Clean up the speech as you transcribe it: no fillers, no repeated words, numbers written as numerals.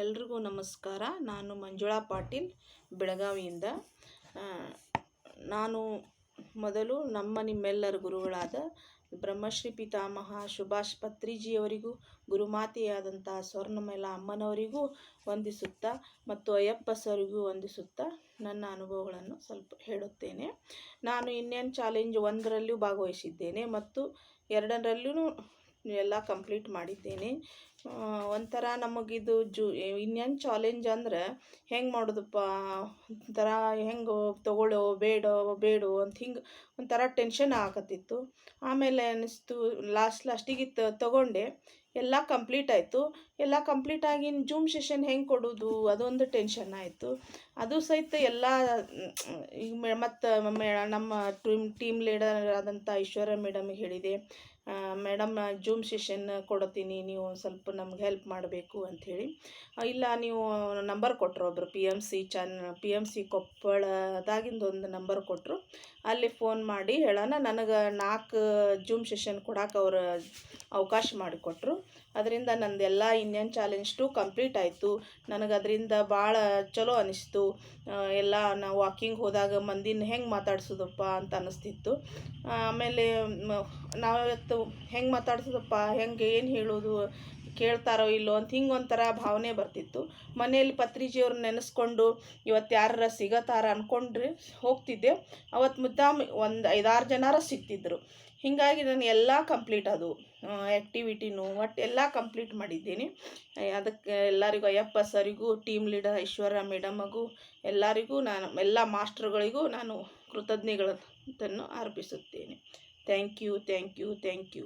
ಎಲ್ರಿಗೂ ನಮಸ್ಕಾರ. ನಾನು ಮಂಜುಳಾ ಪಾಟೀಲ್ ಬೆಳಗಾವಿಯಿಂದ. ನಾನು ಮೊದಲು ನಿಮ್ಮೆಲ್ಲರ ಗುರುಗಳಾದ ಬ್ರಹ್ಮಶ್ರೀ ಪಿತಾಮಹ ಸುಭಾಷ್ ಪತ್ರಿಜಿಯವರಿಗೂ ಗುರುಮಾತೆಯಾದಂಥ ಸ್ವರ್ಣಮಲ ಅಮ್ಮನವರಿಗೂ ವಂದಿಸುತ್ತಾ ಮತ್ತು ಅಯ್ಯಪ್ಪ ಸರಿಗೂ ವಂದಿಸುತ್ತಾ ನನ್ನ ಅನುಭವಗಳನ್ನು ಸ್ವಲ್ಪ ಹೇಳುತ್ತೇನೆ. ನಾನು ಇಂಡಿಯನ್ ಚಾಲೆಂಜ್ 1ರಲ್ಲೂ ಭಾಗವಹಿಸಿದ್ದೇನೆ ಮತ್ತು 2ರಲ್ಲೂ ಎಲ್ಲ ಕಂಪ್ಲೀಟ್ ಮಾಡಿದ್ದೇನೆ. ಒಂಥರ ನಮಗಿದು ಇಂಡಿಯನ್ ಚಾಲೆಂಜ್ ಅಂದ್ರೆ ಹೆಂಗೆ ಮಾಡೋದಪ್ಪ, ಒಂಥರ ಹೆಂಗೆ ತೊಗೊಳ್ಳೋ ಬೇಡೋ ಅಂತ ಹಿಂಗೆ ಒಂಥರ ಟೆನ್ಷನ್ ಆಗತ್ತಿತ್ತು. ಆಮೇಲೆ ಅನ್ನಿಸ್ತು ಲಾಸ್ಟಿಗೆ ತೊಗೊಂಡೆ. ಎಲ್ಲ ಕಂಪ್ಲೀಟ್ ಆಯಿತು. ಎಲ್ಲ ಕಂಪ್ಲೀಟ್ ಆಗಿ ಜೂಮ್ ಸೆಷನ್ ಹೆಂಗೆ ಕೊಡೋದು ಅದೊಂದು ಟೆನ್ಷನ್ ಆಯಿತು. ಅದು ಸಹಿತ ಎಲ್ಲ ಈಗ ಮತ್ತು ನಮ್ಮ ಟೀಮ್ ಲೀಡರ್ ಆದಂಥ ಐಶ್ವರ್ಯ ಮೇಡಮಿಗೆ ಹೇಳಿದೆ, ಮೇಡಮ್ ಜೂಮ್ ಸೆಷನ್ ಕೊಡ್ತೀನಿ, ನೀವು ಸ್ವಲ್ಪ ನಮ್ಗೆ ಹೆಲ್ಪ್ ಮಾಡಬೇಕು ಅಂಥೇಳಿ. ಇಲ್ಲ ನೀವು ನಂಬರ್ ಕೊಟ್ಟರು, ಒಬ್ಬರು PMC ಕೊಪ್ಪಳದಾಗಿಂದೊಂದು ನಂಬರ್ ಕೊಟ್ಟರು. ಅಲ್ಲಿ ಫೋನ್ ಮಾಡಿ ಹೇಳೋಣ ನನಗೆ 4 ಜೂಮ್ ಸೆಷನ್ ಕೊಡೋಕೆ ಅವರು ಅವಕಾಶ ಮಾಡಿಕೊಟ್ರು. ಅದರಿಂದ ನಂದೆಲ್ಲ ಇಂಡಿಯನ್ ಚಾಲೆಂಜ್ 2 ಕಂಪ್ಲೀಟ್ ಆಯಿತು. ನನಗೆ ಅದರಿಂದ ಭಾಳ ಚಲೋ ಅನ್ನಿಸ್ತು. ಎಲ್ಲ ನಾವು ವಾಕಿಂಗ್ ಹೋದಾಗ ಮಂದಿನ ಹೆಂಗೆ ಮಾತಾಡ್ಸೋದಪ್ಪ ಅಂತ ಅನ್ನಿಸ್ತಿತ್ತು. ಆಮೇಲೆ ನಾವಿವತ್ತು ಹೆಂಗೆ ಮಾತಾಡ್ಸೋದಪ್ಪ, ಹೆಂಗೆ ಏನು ಹೇಳೋದು, ಕೇಳ್ತಾರೋ ಇಲ್ಲೋ ಅಂತ ಹಿಂಗೆ ಒಂಥರ ಭಾವನೆ ಬರ್ತಿತ್ತು. ಮನೆಯಲ್ಲಿ ಪತ್ರಿಜಿಯವ್ರನ್ನ ನೆನೆಸ್ಕೊಂಡು ಇವತ್ತು ಯಾರ ಸಿಗತ್ತಾರ ಅಂದ್ಕೊಂಡ್ರೆ ಹೋಗ್ತಿದ್ದೆ. ಅವತ್ತು ಮುದ್ದಾಮ್ ಒಂದು 5-6 ಜನರ ಸಿಗ್ತಿದ್ರು. ಹೀಗಾಗಿ ನಾನು ಎಲ್ಲ ಕಂಪ್ಲೀಟ್ ಅದು ಆ್ಯಕ್ಟಿವಿಟಿನೂ ಒಟ್ಟು ಎಲ್ಲ ಕಂಪ್ಲೀಟ್ ಮಾಡಿದ್ದೀನಿ. ಅದಕ್ಕೆ ಎಲ್ಲರಿಗೂ ಅಯ್ಯಪ್ಪ ಸರಿಗೂ ಟೀಮ್ ಲೀಡರ್ ಐಶ್ವರ್ಯ ಮೇಡಮಗೂ ಎಲ್ಲರಿಗೂ ನಾನು ಎಲ್ಲ ಮಾಸ್ಟರ್ಗಳಿಗೂ ನಾನು ಕೃತಜ್ಞತೆಗಳನ್ನು ಅರ್ಪಿಸುತ್ತೇನೆ. Thank you.